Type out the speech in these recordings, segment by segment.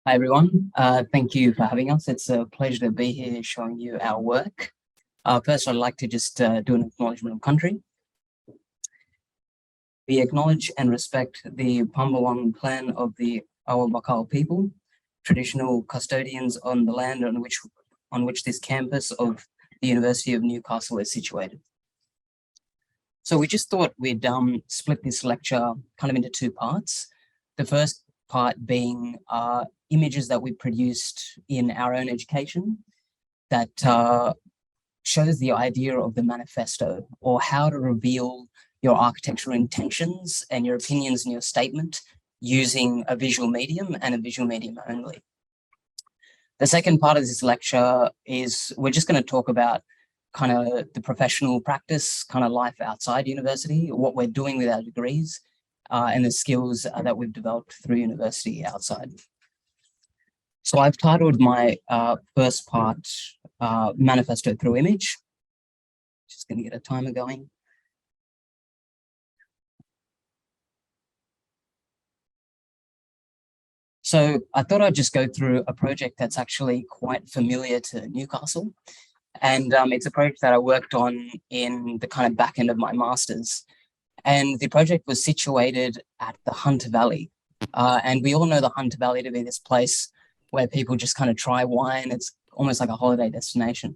Hi, everyone. Thank you for having us. It's a pleasure to be here showing you our work. First, I'd like to just do an acknowledgement of country. We acknowledge and respect the Pambawang clan of the Awabakal people, traditional custodians on the land on which this campus of the University of Newcastle is situated. So we just thought we'd split this lecture kind of into two parts. The first part being images that we produced in our own education that shows the idea of the manifesto, or how to reveal your architectural intentions and your opinions in your statement using a visual medium and a visual medium only. The second part of this lecture is we're just going to talk about kind of the professional practice, kind of life outside university, what we're doing with our degrees, and the skills that we've developed through university outside. So I've titled my first part, Manifesto Through Image. Just going to get a timer going. So I thought I'd just go through a project that's actually quite familiar to Newcastle. And it's a project that I worked on in the kind of back end of my master's. And the project was situated at the Hunter Valley. And we all know the Hunter Valley to be this place where people just kind of try wine. It's almost like a holiday destination.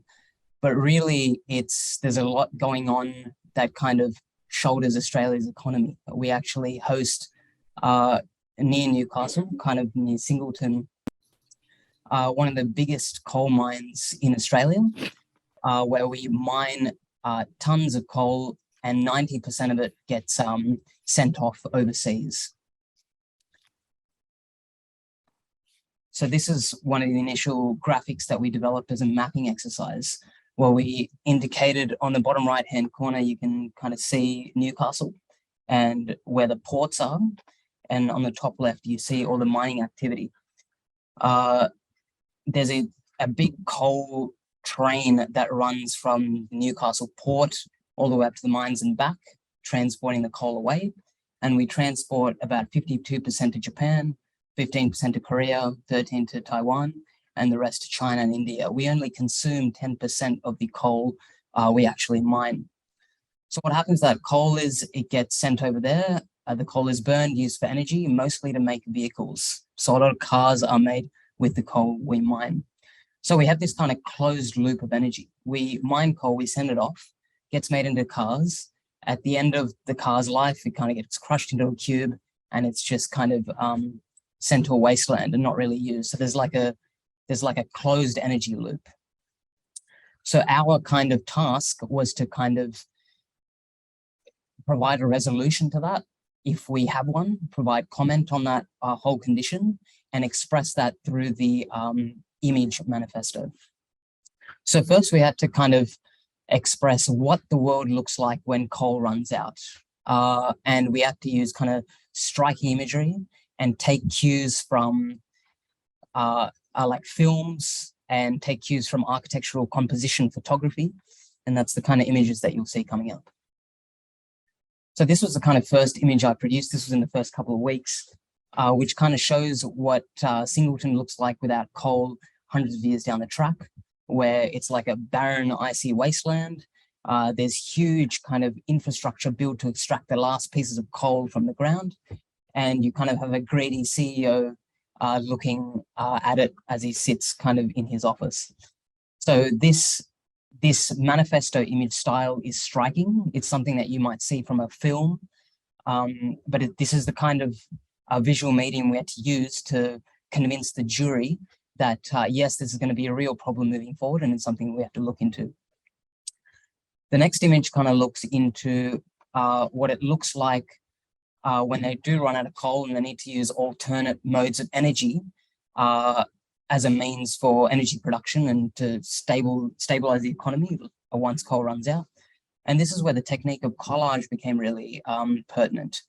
But really, there's a lot going on that kind of shoulders Australia's economy. We actually host near Newcastle, kind of near Singleton, one of the biggest coal mines in Australia, where we mine tons of coal and 90% of it gets sent off overseas. So this is one of the initial graphics that we developed as a mapping exercise, where we indicated on the bottom right-hand corner, you can kind of see Newcastle and where the ports are. And on the top left, you see all the mining activity. There's a big coal train that runs from Newcastle port all the way up to the mines and back, transporting the coal away. And we transport about 52% to Japan, 15% to Korea, 13% to Taiwan, and the rest to China and India. We only consume 10% of the coal we actually mine. So what happens to that coal is it gets sent over there. The coal is burned, used for energy, mostly to make vehicles. So a lot of cars are made with the coal we mine. So we have this kind of closed loop of energy. We mine coal, we send it off, gets made into cars. At the end of the car's life, it kind of gets crushed into a cube, and it's just kind of sent to a wasteland and not really used. So there's like a closed energy loop. So our kind of task was to kind of provide a resolution to that, if we have one, provide comment on that whole condition, and express that through the image manifesto. So first we had to kind of express what the world looks like when coal runs out. And we had to use kind of striking imagery and take cues from like films, and take cues from architectural composition photography. And that's the kind of images that you'll see coming up. So this was the kind of first image I produced. This was in the first couple of weeks, which kind of shows what Singleton looks like without coal hundreds of years down the track, where it's like a barren, icy wasteland. There's huge kind of infrastructure built to extract the last pieces of coal from the ground. And you kind of have a greedy CEO looking at it as he sits kind of in his office. So this manifesto image style is striking. It's something that you might see from a film, but this is the kind of visual medium we had to use to convince the jury that, yes, this is going to be a real problem moving forward, and it's something we have to look into. The next image kind of looks into what it looks like when they do run out of coal and they need to use alternate modes of energy as a means for energy production and to stabilize the economy once coal runs out. And this is where the technique of collage became really pertinent.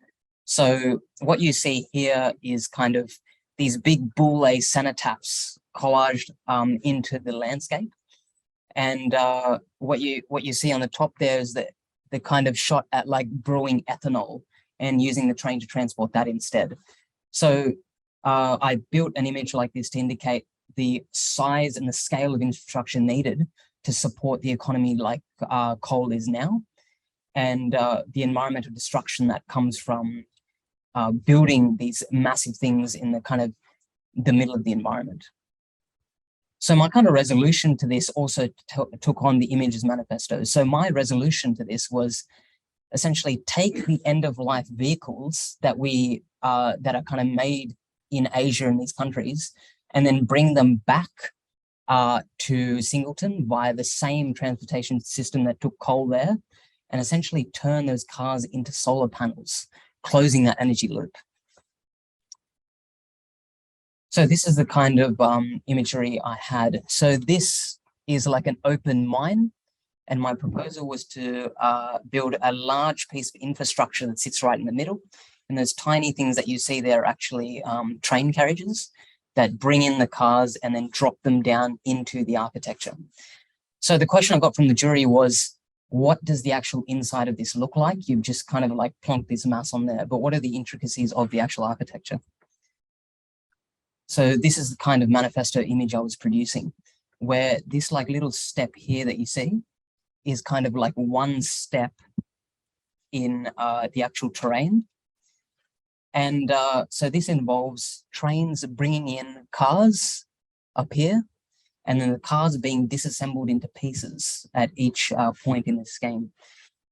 So what you see here is kind of these big boule cenotaphs collaged into the landscape. And what you see on the top there is the kind of shot at like brewing ethanol and using the train to transport that instead. So I built an image like this to indicate the size and the scale of infrastructure needed to support the economy like coal is now, and the environmental destruction that comes from building these massive things in the kind of the middle of the environment. So my kind of resolution to this also took on the images manifesto. So my resolution to this was essentially take the end of life vehicles that we that are kind of made in Asia and these countries, and then bring them back to Singleton via the same transportation system that took coal there, and essentially turn those cars into solar panels, closing that energy loop. So this is the kind of imagery I had. So this is like an open mine, and my proposal was to build a large piece of infrastructure that sits right in the middle. And those tiny things that you see there are actually train carriages that bring in the cars and then drop them down into the architecture. So the question I got from the jury was, what does the actual inside of this look like? You've just kind of like plonked this mass on there, but what are the intricacies of the actual architecture? So this is the kind of manifesto image I was producing, where this like little step here that you see is kind of like one step in the actual terrain. And so this involves trains bringing in cars up here, and then the cars being disassembled into pieces at each point in the scheme.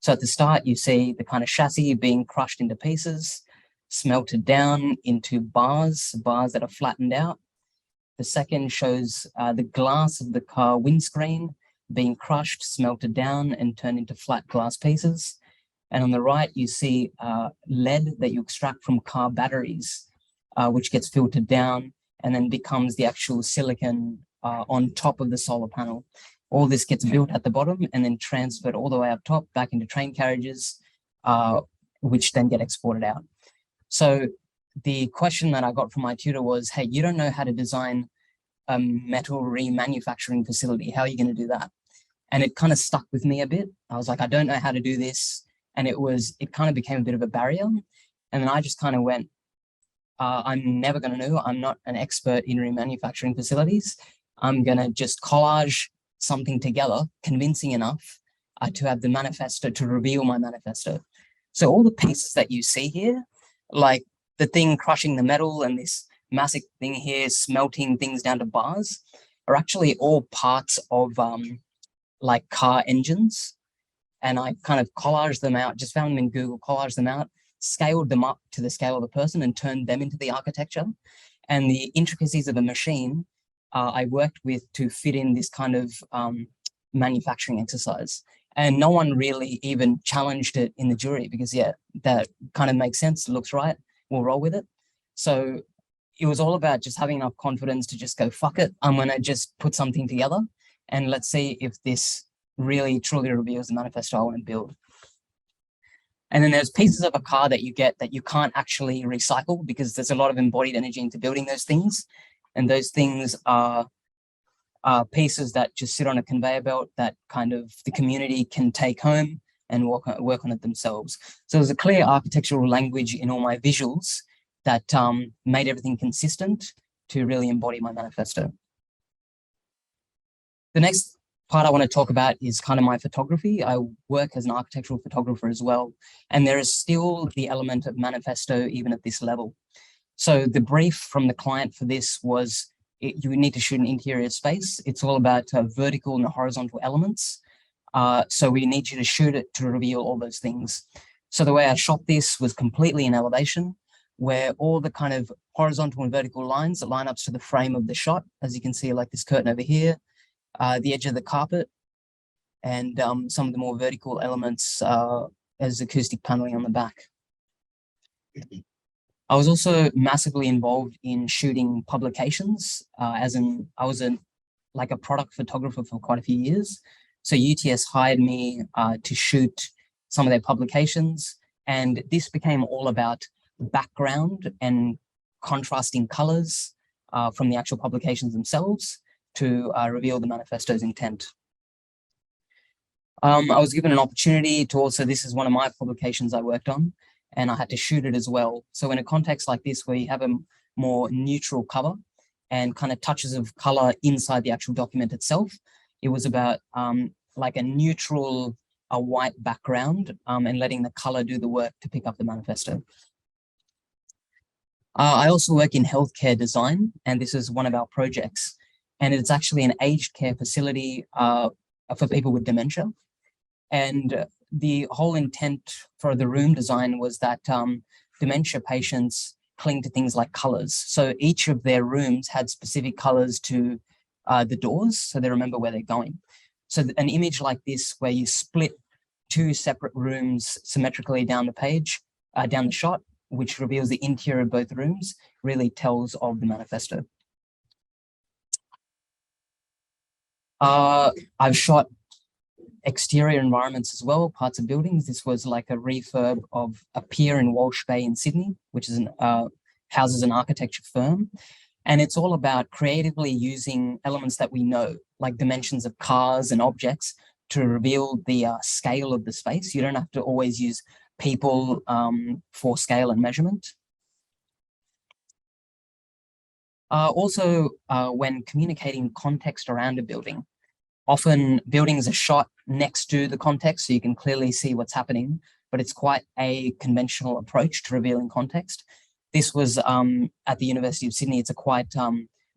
So at the start, you see the kind of chassis being crushed into pieces, smelted down into bars that are flattened out. The second shows the glass of the car windscreen being crushed, smelted down, and turned into flat glass pieces. And on the right, you see lead that you extract from car batteries, which gets filtered down and then becomes the actual silicon on top of the solar panel. All this gets built at the bottom and then transferred all the way up top back into train carriages, which then get exported out. So the question that I got from my tutor was, hey, you don't know how to design a metal remanufacturing facility. How are you going to do that? And it kind of stuck with me a bit. I was like, I don't know how to do this. And it kind of became a bit of a barrier. And then I just kind of went, I'm never going to know. I'm not an expert in remanufacturing facilities. I'm going to just collage something together, convincing enough to have the manifesto, to reveal my manifesto. So all the pieces that you see here, like the thing crushing the metal and this massive thing here smelting things down to bars, are actually all parts of like car engines. And I kind of collaged them out, just found them in Google, collaged them out, scaled them up to the scale of the person and turned them into the architecture. And the intricacies of a machine, I worked with to fit in this kind of manufacturing exercise. And no one really even challenged it in the jury because, yeah, that kind of makes sense, looks right, we'll roll with it. So it was all about just having enough confidence to just go, fuck it, I'm going to just put something together and let's see if this really truly reveals the manifesto I want to build. And then there's pieces of a car that you get that you can't actually recycle because there's a lot of embodied energy into building those things. And those things are pieces that just sit on a conveyor belt that kind of the community can take home and work on it themselves. So there's a clear architectural language in all my visuals that made everything consistent to really embody my manifesto. The next part I want to talk about is kind of my photography. I work as an architectural photographer as well, and there is still the element of manifesto even at this level. So the brief from the client for this was you need to shoot an interior space. It's all about vertical and horizontal elements. So we need you to shoot it to reveal all those things. So the way I shot this was completely in elevation, where all the kind of horizontal and vertical lines that line up to the frame of the shot, as you can see, like this curtain over here, the edge of the carpet, and some of the more vertical elements as acoustic paneling on the back. I was also massively involved in shooting publications, as in I was like a product photographer for quite a few years. So UTS hired me to shoot some of their publications, and this became all about background and contrasting colors from the actual publications themselves to reveal the manifesto's intent. I was given an opportunity to also, this is one of my publications I worked on, and I had to shoot it as well. So in a context like this, where you have a more neutral cover and kind of touches of color inside the actual document itself. It was about like a neutral, a white background and letting the color do the work to pick up the manifesto. I also work in healthcare design, and this is one of our projects. And it's actually an aged care facility for people with dementia. And the whole intent for the room design was that dementia patients cling to things like colors. So each of their rooms had specific colors to the doors, so they remember where they're going. So an image like this, where you split two separate rooms symmetrically down the page, down the shot, which reveals the interior of both rooms, really tells of the manifesto. I've shot exterior environments as well, parts of buildings. This was like a refurb of a pier in Walsh Bay in Sydney, which is houses an architecture firm. And it's all about creatively using elements that we know, like dimensions of cars and objects, to reveal the scale of the space. You don't have to always use people for scale and measurement. Also, when communicating context around a building, often buildings are shot next to the context so you can clearly see what's happening, but it's quite a conventional approach to revealing context. This was at the University of Sydney. It's a quite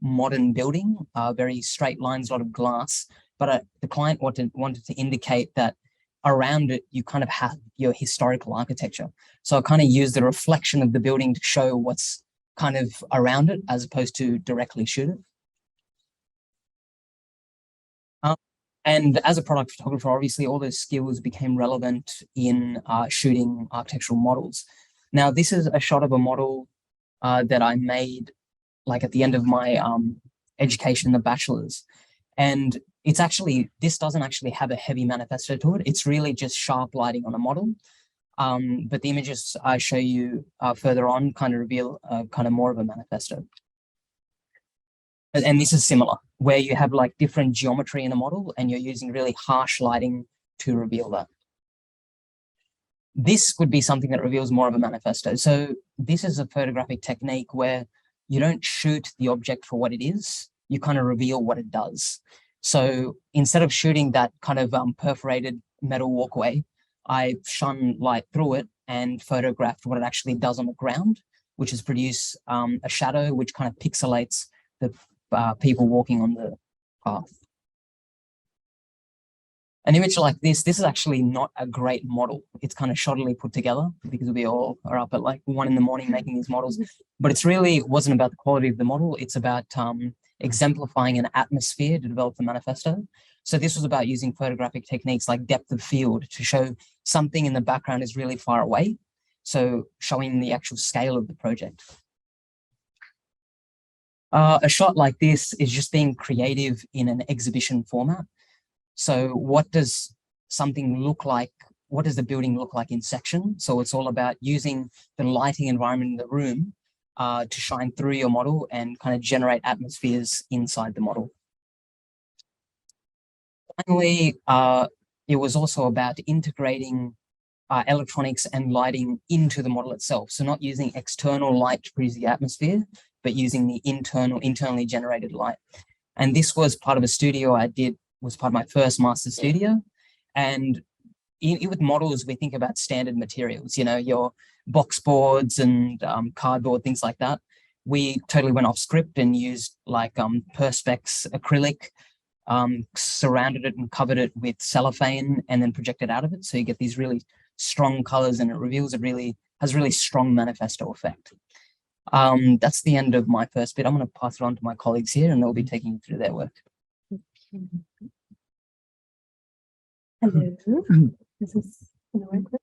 modern building, very straight lines, a lot of glass, but the client wanted to indicate that around it, you kind of have your historical architecture. So I kind of used the reflection of the building to show what's kind of around it as opposed to directly shoot it. And as a product photographer, obviously all those skills became relevant in shooting architectural models. Now, this is a shot of a model that I made like at the end of my education in the bachelor's. And it's actually, this doesn't actually have a heavy manifesto to it. It's really just sharp lighting on a model. But the images I show you further on kind of reveal kind of more of a manifesto. And this is similar, where you have like different geometry in a model and you're using really harsh lighting to reveal that. This would be something that reveals more of a manifesto. So this is a photographic technique where you don't shoot the object for what it is, you kind of reveal what it does. So instead of shooting that kind of perforated metal walkway, I shone light through it and photographed what it actually does on the ground, which is produce a shadow which kind of pixelates the people walking on the path. An image like this is actually not a great model. It's kind of shoddily put together because we all are up at like 1 in the morning making these models, but it's really wasn't about the quality of the model. It's about exemplifying an atmosphere to develop the manifesto. So this was about using photographic techniques like depth of field to show something in the background is really far away. So showing the actual scale of the project. A shot like this is just being creative in an exhibition format. So what does something look like? What does the building look like in section? So it's all about using the lighting environment in the room to shine through your model and kind of generate atmospheres inside the model. Finally, it was also about integrating electronics and lighting into the model itself. So not using external light to produce the atmosphere, but using the internally generated light. And this was part of a studio I did, was part of my first master studio. And with models, we think about standard materials, you know, your box boards and cardboard, things like that. We totally went off script and used like Perspex acrylic, surrounded it and covered it with cellophane and then projected out of it. So you get these really strong colors and it reveals has really strong manifesto effect. That's the end of my first bit. I'm going to pass it on to my colleagues here and they'll be taking you through their work. Hello. Is this going to work?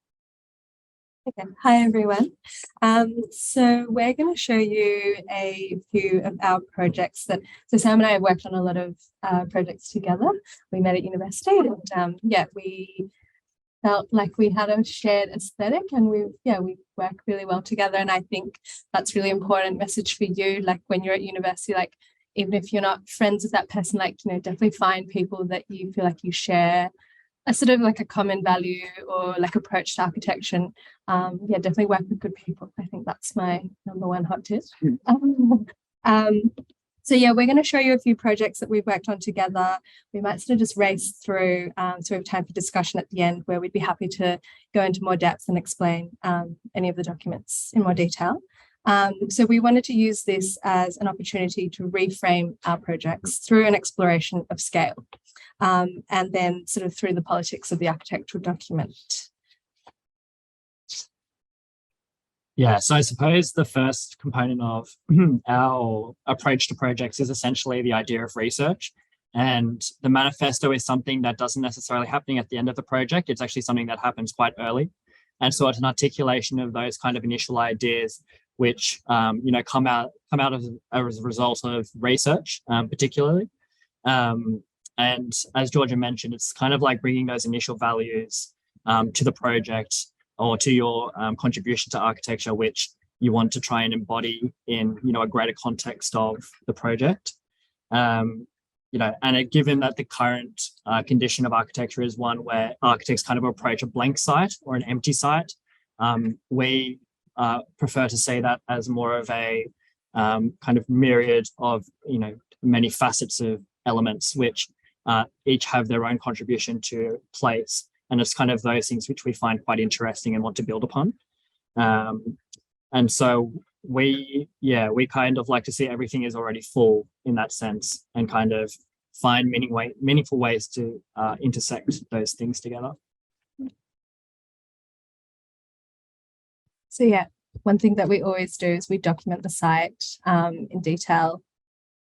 Okay. Hi, everyone. So we're going to show you a few of our projects so Sam and I have worked on a lot of projects together. We met at university and yeah, we felt like we had a shared aesthetic and we work really well together. And I think that's really important message for you. Like when you're at university, like even if you're not friends with that person, like, you know, definitely find people that you feel like you share a sort of like a common value or like approach to architecture. Yeah, definitely work with good people. I think that's my number one hot tip. So yeah, we're going to show you a few projects that we've worked on together. We might sort of just race through, so we have time for discussion at the end where we'd be happy to go into more depth and explain any of the documents in more detail. So we wanted to use this as an opportunity to reframe our projects through an exploration of scale, and then sort of through the politics of the architectural document. Yeah, so I suppose the first component of our approach to projects is essentially the idea of research. And the manifesto is something that doesn't necessarily happen at the end of the project. It's actually something that happens quite early. And so it's an articulation of those kind of initial ideas, which come out as a result of research, particularly. And as Georgia mentioned, it's kind of like bringing those initial values to the project or to your contribution to architecture, which you want to try and embody in, a greater context of the project. And given that the current condition of architecture is one where architects kind of approach a blank site or an empty site, we prefer to see that as more of a kind of myriad of, many facets of elements, which each have their own contribution to place. And it's kind of those things which we find quite interesting and want to build upon. And so we kind of like to see everything is already full in that sense and kind of find meaningful ways to intersect those things together. So yeah, one thing that we always do is we document the site in detail.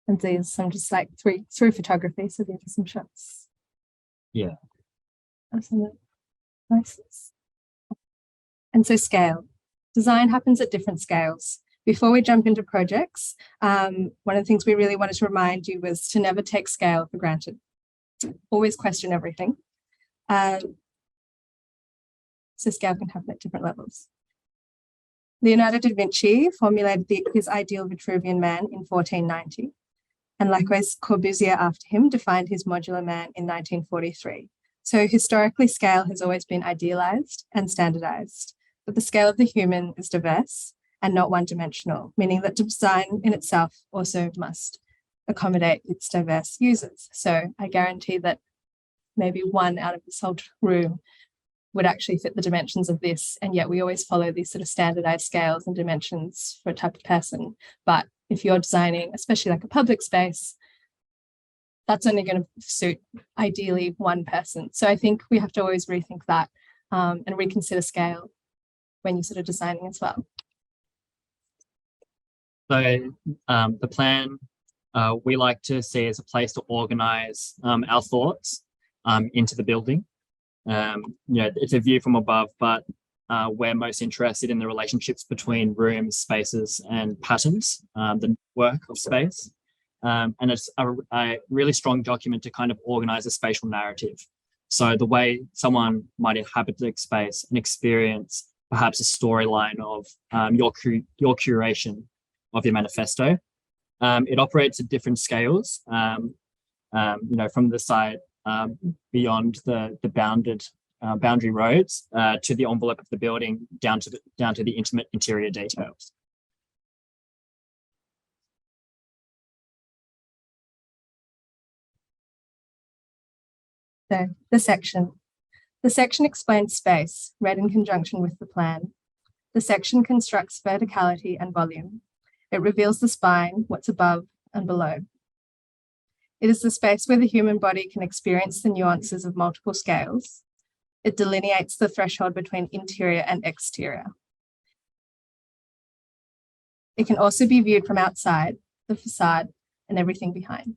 And these some just like through photography. So these are some shots. Yeah. Absolutely. Nice. And so scale. Design happens at different scales. Before we jump into projects, one of the things we really wanted to remind you was to never take scale for granted. Always question everything. So scale can happen at different levels. Leonardo da Vinci formulated his ideal Vitruvian man in 1490. And likewise, Corbusier after him defined his modular man in 1943. So historically, scale has always been idealized and standardized, but the scale of the human is diverse and not one-dimensional, meaning that design in itself also must accommodate its diverse users. So I guarantee that maybe one out of this whole room would actually fit the dimensions of this, and yet we always follow these sort of standardized scales and dimensions for a type of person. But if you're designing, especially like a public space, that's only going to suit ideally one person. So I think we have to always rethink that and reconsider scale when you're sort of designing as well. So the plan we like to see as a place to organize our thoughts into the building. It's a view from above, but we're most interested in the relationships between rooms, spaces, and patterns, the work of space. And it's a really strong document to kind of organize a spatial narrative. So the way someone might inhabit the space and experience perhaps a storyline of your curation of your manifesto. It operates at different scales, from the site beyond the bounded boundary roads to the envelope of the building down to the intimate interior details. So the section. The section explains space, read in conjunction with the plan. The section constructs verticality and volume. It reveals the spine, what's above and below. It is the space where the human body can experience the nuances of multiple scales. It delineates the threshold between interior and exterior. It can also be viewed from outside, the facade, and everything behind.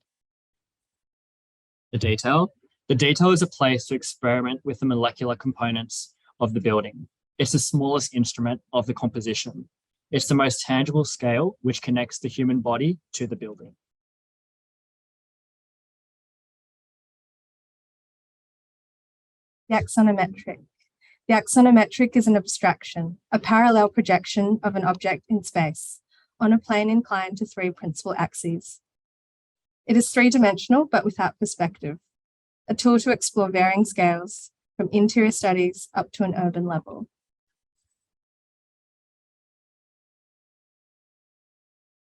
The detail. The detail is a place to experiment with the molecular components of the building. It's the smallest instrument of the composition. It's the most tangible scale which connects the human body to the building. The axonometric. The axonometric is an abstraction, a parallel projection of an object in space on a plane inclined to three principal axes. It is three-dimensional, but without perspective. a tool to explore varying scales from interior studies up to an urban level.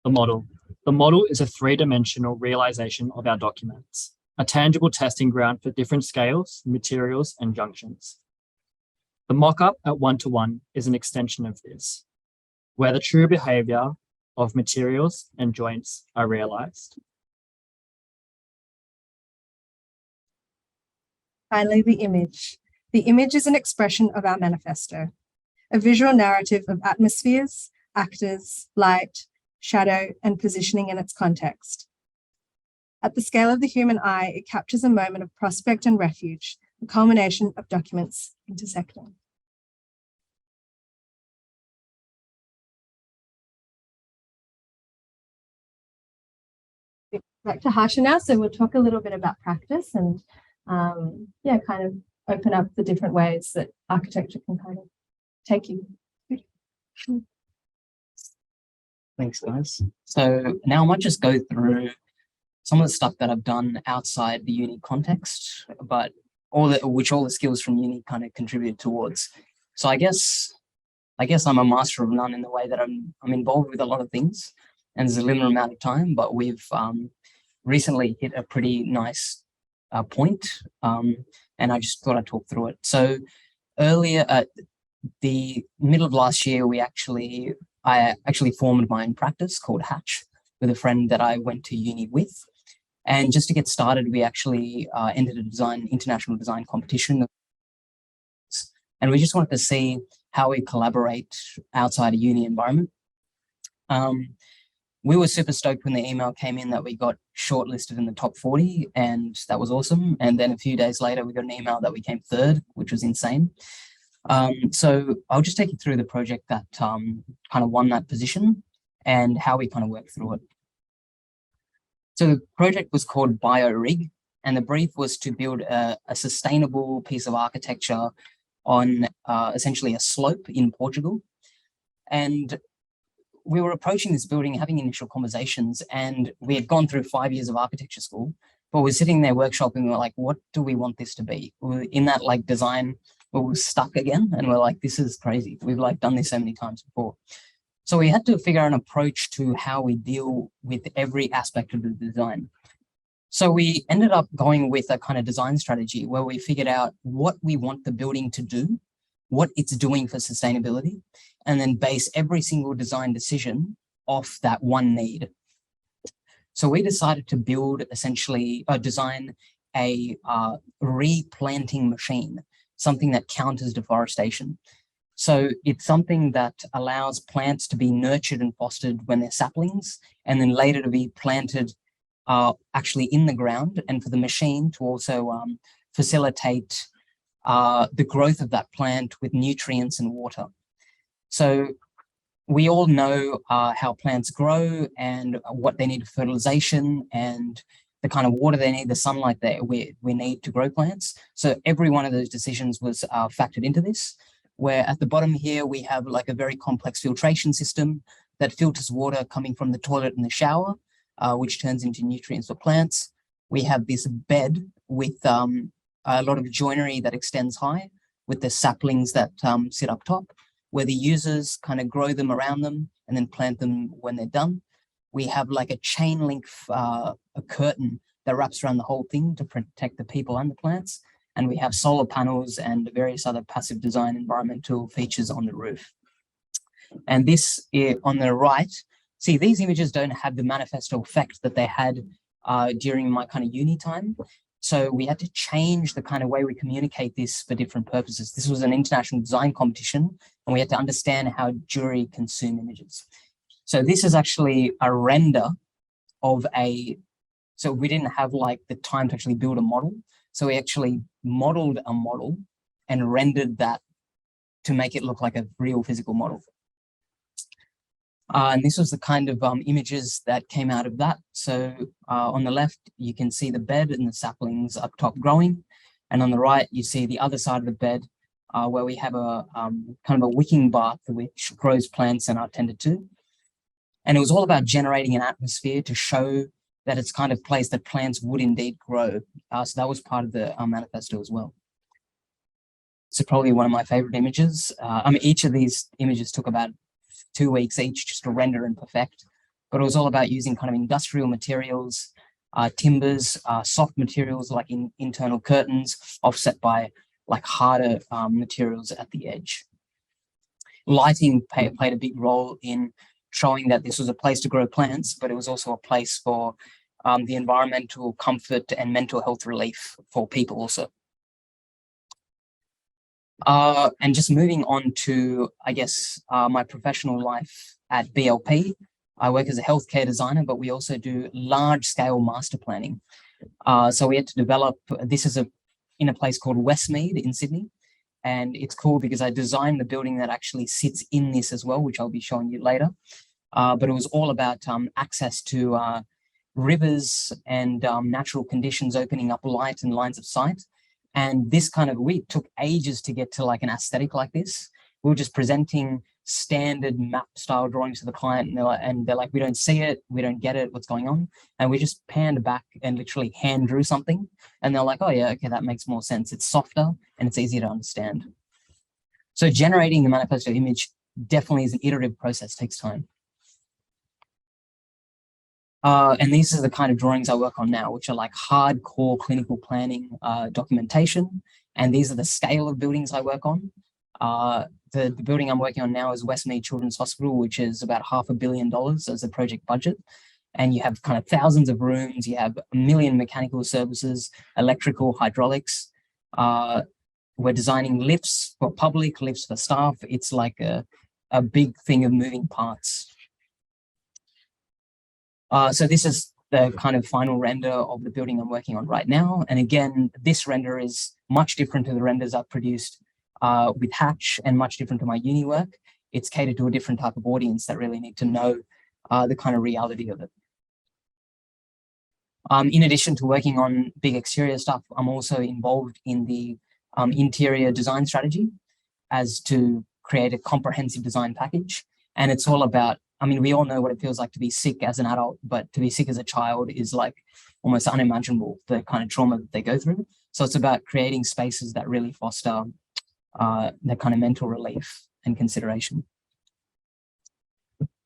The model. The model is a three-dimensional realization of our documents, a tangible testing ground for different scales, materials, and junctions. The mock-up at one-to-one is an extension of this, where the true behavior of materials and joints are realized. Finally, the image. The image is an expression of our manifesto, a visual narrative of atmospheres, actors, light, shadow, and positioning in its context. At the scale of the human eye, it captures a moment of prospect and refuge, the culmination of documents intersecting. Back to Harsha now, so we'll talk a little bit about practice and yeah, kind of open up the different ways that architecture can kind of take you. Thanks, guys. So now I might just go through some of the stuff that I've done outside the uni context, but all the skills from uni kind of contributed towards. So I guess I'm a master of none in the way that I'm involved with a lot of things, and there's a limited amount of time, but we've recently hit a pretty nice point, and I just thought I'd talk through it. So earlier at the middle of last year, I actually formed my own practice called Hatch with a friend that I went to uni with. And just to get started, we actually entered a international design competition. And we just wanted to see how we collaborate outside a uni environment. We were super stoked when the email came in that we got shortlisted in the top 40, and that was awesome. And then a few days later, we got an email that we came third, which was insane. So I'll just take you through the project that kind of won that position and how we kind of worked through it. So the project was called BioRig, and the brief was to build a sustainable piece of architecture on essentially a slope in Portugal. And we were approaching this building, having initial conversations, and we had gone through 5 years of architecture school, but we're sitting there workshopping, and we're like, what do we want this to be? We're in that like design, we were stuck again, and we're like, this is crazy. We've like done this so many times before. So we had to figure out an approach to how we deal with every aspect of the design. So we ended up going with a kind of design strategy where we figured out what we want the building to do, what it's doing for sustainability, and then base every single design decision off that one need. So we decided to build essentially, design a replanting machine, something that counters deforestation. So it's something that allows plants to be nurtured and fostered when they're saplings, and then later to be planted actually in the ground, and for the machine to also facilitate the growth of that plant with nutrients and water. So we all know how plants grow and what they need for fertilization and the kind of water they need, the sunlight that we need to grow plants. So every one of those decisions was factored into this, where at the bottom here, we have like a very complex filtration system that filters water coming from the toilet and the shower, which turns into nutrients for plants. We have this bed with a lot of joinery that extends high with the saplings that sit up top, where the users kind of grow them around them and then plant them when they're done. We have like a chain link, a curtain that wraps around the whole thing to protect the people and the plants. And we have solar panels and various other passive design environmental features on the roof. And this on the right, see, these images don't have the manifesto effect that they had during my kind of uni time. So we had to change the kind of way we communicate this for different purposes. This was an international design competition, and we had to understand how jury consume images. So this is actually a render of so we didn't have like the time to actually build a model. So we actually modeled a model and rendered that to make it look like a real physical model. And this was the kind of images that came out of that. So on the left, you can see the bed and the saplings up top growing. And on the right, you see the other side of the bed where we have a kind of a wicking bath which grows plants and are tended to. And it was all about generating an atmosphere to show that it's kind of place that plants would indeed grow. So that was part of the manifesto as well. So probably one of my favorite images. I mean, each of these images took about 2 weeks each just to render and perfect, but it was all about using kind of industrial materials, timbers, soft materials like internal curtains, offset by like harder materials at the edge. Lighting played a big role in showing that this was a place to grow plants, but it was also a place for the environmental comfort and mental health relief for people also. And just moving on to, I guess, my professional life at BLP. I work as a healthcare designer, but we also do large-scale master planning. So we had to develop, this is in a place called Westmead in Sydney. And it's cool because I designed the building that actually sits in this as well, which I'll be showing you later. But it was all about access to rivers and natural conditions, opening up light and lines of sight. And this kind of, we took ages to get to like an aesthetic like this. We were just presenting standard map style drawings to the client, and they're like, we don't see it, we don't get it, what's going on? And we just panned back and literally hand drew something. And they're like, oh yeah, okay, that makes more sense. It's softer and it's easier to understand. So generating the manifesto image definitely is an iterative process, takes time. And these are the kind of drawings I work on now, which are like hardcore clinical planning documentation. And these are the scale of buildings I work on. The building I'm working on now is Westmead Children's Hospital, which is about $500 million as a project budget. And you have kind of thousands of rooms, you have 1 million mechanical services, electrical, hydraulics. We're designing lifts for public, lifts for staff. It's like a big thing of moving parts. So this is the kind of final render of the building I'm working on right now. And again, this render is much different to the renders I've produced with Hatch and much different to my uni work. It's catered to a different type of audience that really need to know the kind of reality of it. In addition to working on big exterior stuff, I'm also involved in the interior design strategy as to create a comprehensive design package. And it's all about, I mean, we all know what it feels like to be sick as an adult, but to be sick as a child is like almost unimaginable, the kind of trauma that they go through. So it's about creating spaces that really foster that kind of mental relief and consideration.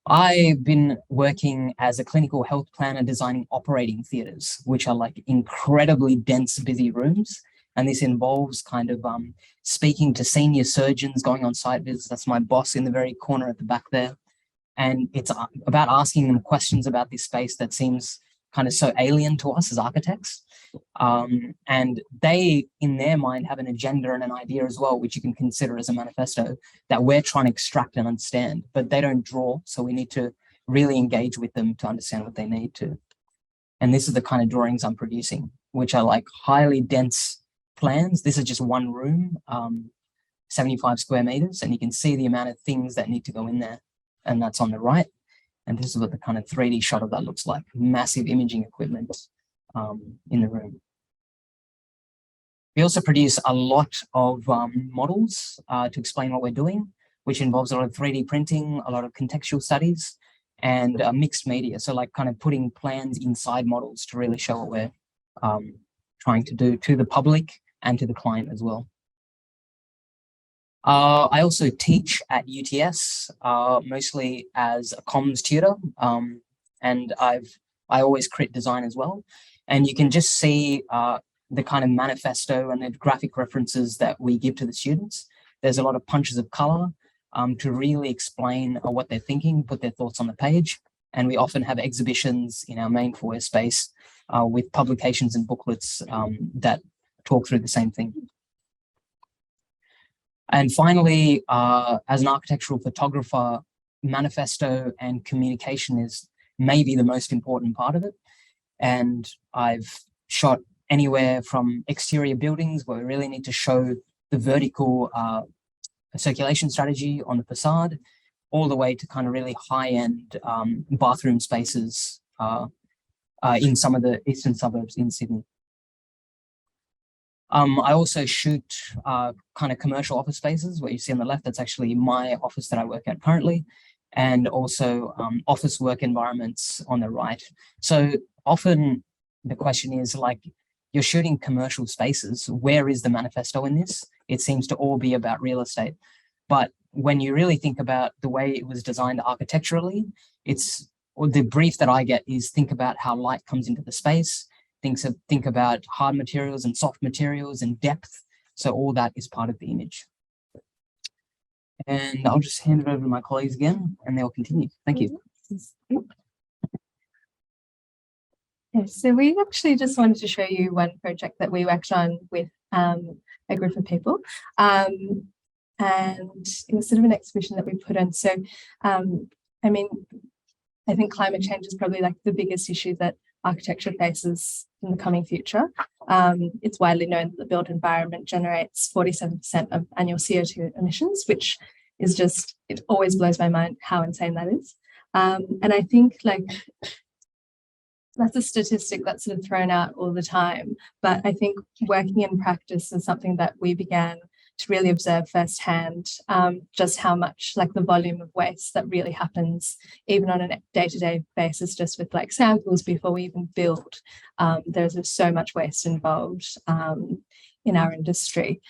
I've been working as a clinical health planner designing operating theatres, which are like incredibly dense, busy rooms. And this involves kind of speaking to senior surgeons, going on site visits. That's my boss in the very corner at the back there. And it's about asking them questions about this space that seems kind of so alien to us as architects. And they, in their mind, have an agenda and an idea as well, which you can consider as a manifesto that we're trying to extract and understand, but they don't draw. So we need to really engage with them to understand what they need to. And this is the kind of drawings I'm producing, which are like highly dense plans. This is just one room, 75 square meters, and you can see the amount of things that need to go in there. And that's on the right. And this is what the kind of 3D shot of that looks like. Massive imaging equipment in the room. We also produce a lot of models to explain what we're doing, which involves a lot of 3D printing, a lot of contextual studies, and mixed media. So like kind of putting plans inside models to really show what we're trying to do to the public and to the client as well. I also teach at UTS, mostly as a comms tutor, and I always crit design as well. And you can just see the kind of manifesto and the graphic references that we give to the students. There's a lot of punches of color to really explain what they're thinking, put their thoughts on the page. And we often have exhibitions in our main foyer space with publications and booklets that talk through the same thing. And finally, as an architectural photographer, manifesto and communication is maybe the most important part of it. And I've shot anywhere from exterior buildings where we really need to show the vertical circulation strategy on the facade, all the way to kind of really high-end bathroom spaces in some of the eastern suburbs in Sydney. I also shoot kind of commercial office spaces. What you see on the left, that's actually my office that I work at currently, and also office work environments on the right. So often the question is like, you're shooting commercial spaces. Where is the manifesto in this? It seems to all be about real estate. But when you really think about the way it was designed architecturally, or the brief that I get is think about how light comes into the space, think about hard materials and soft materials and depth. So all that is part of the image. And I'll just hand it over to my colleagues again, and they'll continue. Thank you. Okay, so we actually just wanted to show you one project that we worked on with a group of people. And it was sort of an exhibition that we put on. So, I mean, I think climate change is probably like the biggest issue that architecture faces in the coming future. It's widely known that the built environment generates 47% of annual CO2 emissions, which is just, it always blows my mind how insane that is. And I think like that's a statistic that's sort of thrown out all the time. But I think working in practice is something that we began to really observe firsthand, just how much like the volume of waste that really happens even on a day-to-day basis, just with like samples before we even build. There's just so much waste involved in our industry.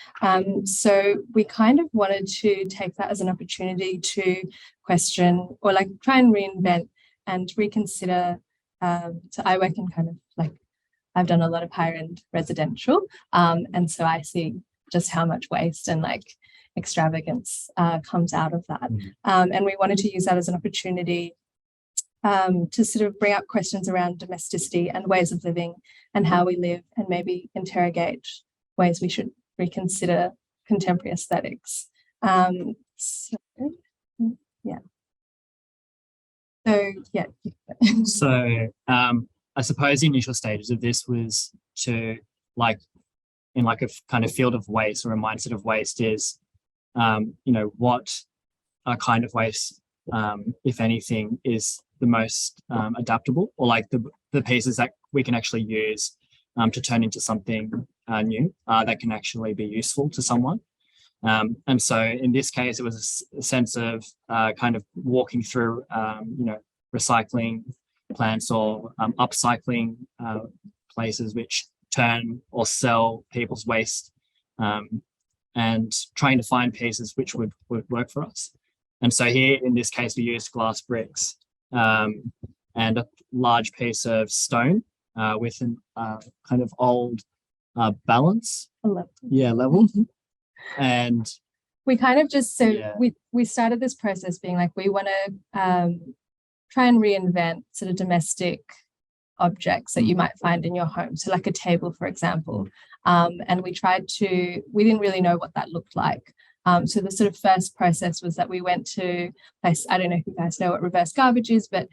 So we kind of wanted to take that as an opportunity to question or like try and reinvent and reconsider. So I work in kind of like, I've done a lot of higher end residential. And so I see just how much waste and like extravagance comes out of that. And we wanted to use that as an opportunity to sort of bring up questions around domesticity and ways of living and how we live, and maybe interrogate ways we should reconsider contemporary aesthetics. So I suppose the initial stages of this was to like, in like a kind of field of waste or a mindset of waste is, what kind of waste, if anything, is the most adaptable, or like the pieces that we can actually use to turn into something new that can actually be useful to someone. And so in this case, it was a sense of kind of walking through, recycling plants or upcycling places which turn or sell people's waste, and trying to find pieces which would work for us. And so here in this case, we used glass bricks and a large piece of stone with an kind of old balance. Level. And we kind of just, we started this process being like, we want to try and reinvent sort of domestic objects that you might find in your home. So like a table, for example. And we didn't really know what that looked like. So the sort of first process was that we went to places, I don't know if you guys know what reverse garbage is, but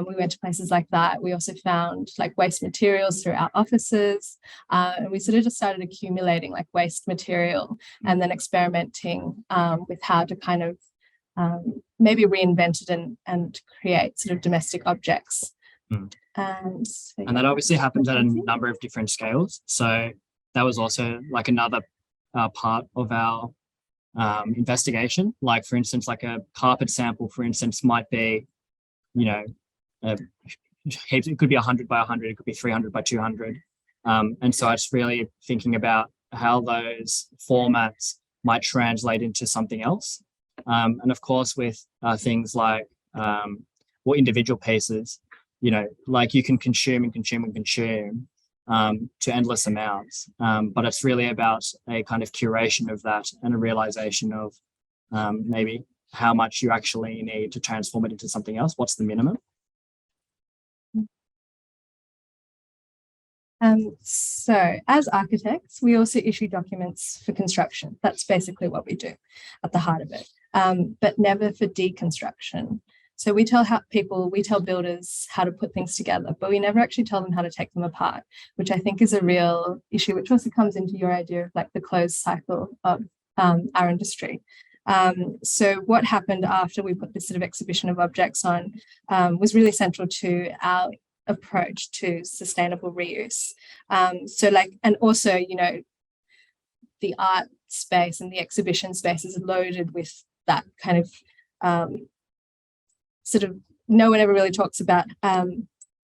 we went to places like that. We also found like waste materials through our offices. And we sort of just started accumulating like waste material and then experimenting with how to kind of maybe reinvent it and create sort of domestic objects. And that obviously happens at a number of different scales. So that was also like another part of our investigation. Like for instance, like a carpet sample, for instance, might be, it could be 100 by 100, it could be 300 by 200. And so it's really thinking about how those formats might translate into something else. And of course, with things like individual pieces, like you can consume and consume and consume to endless amounts. But it's really about a kind of curation of that and a realization of maybe how much you actually need to transform it into something else. What's the minimum? So as architects, we also issue documents for construction. That's basically what we do at the heart of it, but never for deconstruction. So we tell builders how to put things together, but we never actually tell them how to take them apart, which I think is a real issue, which also comes into your idea of like the closed cycle of our industry. So what happened after we put this sort of exhibition of objects on was really central to our approach to sustainable reuse. And also, the art space and the exhibition space is loaded with that kind of sort of, no one ever really talks about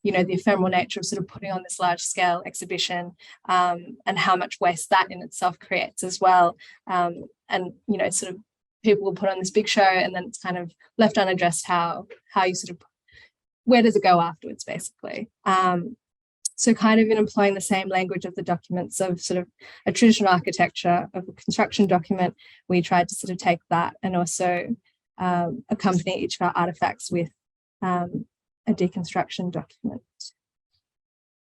the ephemeral nature of sort of putting on this large scale exhibition, and how much waste that in itself creates as well. And, sort of people will put on this big show and then it's kind of left unaddressed how you sort of, where does it go afterwards, basically. So kind of in employing the same language of the documents of sort of a traditional architecture of a construction document, we tried to sort of take that and also accompany each of our artifacts with a deconstruction document.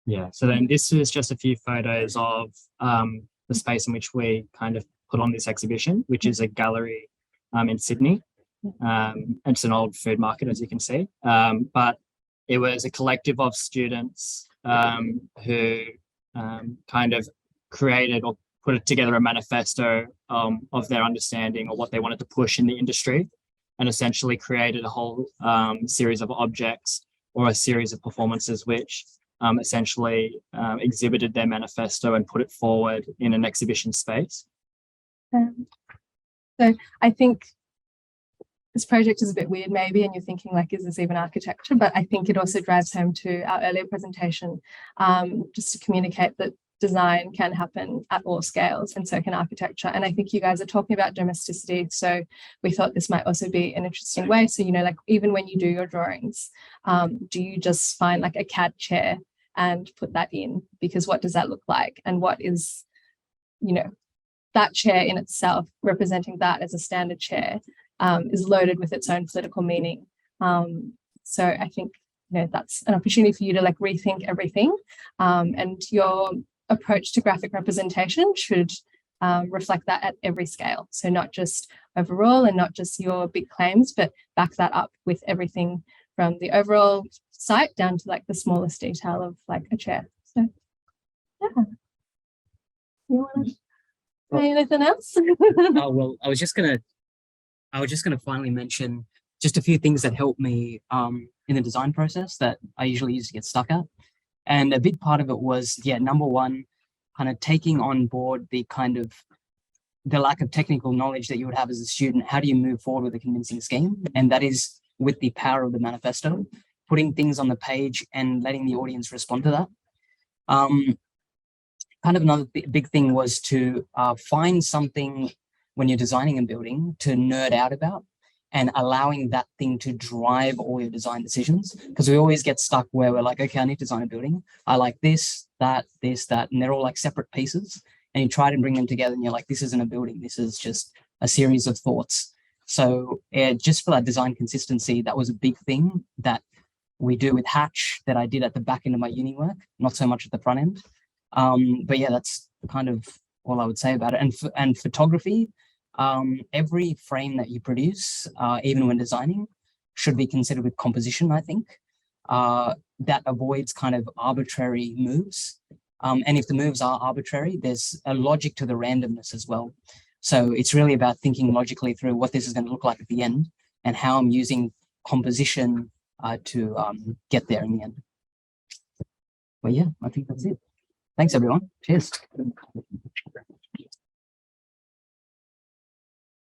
Yeah, so then this is just a few photos of the space in which we kind of put on this exhibition, which is a gallery in Sydney. It's an old food market, as you can see, but it was a collective of students who kind of created or put together a manifesto of their understanding or what they wanted to push in the industry, and essentially created a whole series of objects or a series of performances which essentially exhibited their manifesto and put it forward in an exhibition space. So I think this project is a bit weird maybe, and you're thinking like, is this even architecture? But I think it also drives home to our earlier presentation, just to communicate that design can happen at all scales, and so can architecture. And I think you guys are talking about domesticity, so we thought this might also be an interesting way. So, like even when you do your drawings, do you just find like a CAD chair and put that in? Because what does that look like? And what is, that chair in itself, representing that as a standard chair, is loaded with its own political meaning. So I think that's an opportunity for you to like rethink everything, and your approach to graphic representation should reflect that at every scale. So not just overall and not just your big claims, but back that up with everything from the overall site down to like the smallest detail of like a chair. So yeah, you want to say anything else? Oh, well, I was just gonna finally mention just a few things that help me in the design process that I usually use to get stuck at. And a big part of it was, number one, kind of taking on board the lack of technical knowledge that you would have as a student. How do you move forward with a convincing scheme? And that is with the power of the manifesto, putting things on the page and letting the audience respond to that. Kind of another big thing was to find something when you're designing a building to nerd out about, and allowing that thing to drive all your design decisions. Because we always get stuck where we're like, okay, I need to design a building. I like this, that, and they're all like separate pieces. And you try to bring them together and you're like, this isn't a building. This is just a series of thoughts. So just for that design consistency, that was a big thing that we do with Hatch that I did at the back end of my uni work, not so much at the front end. But yeah, that's kind of all I would say about it. And photography, every frame that you produce, even when designing, should be considered with composition, I think. That avoids kind of arbitrary moves. And if the moves are arbitrary, there's a logic to the randomness as well. So it's really about thinking logically through what this is going to look like at the end and how I'm using composition to get there in the end. But yeah, I think that's it. Thanks, everyone. Cheers.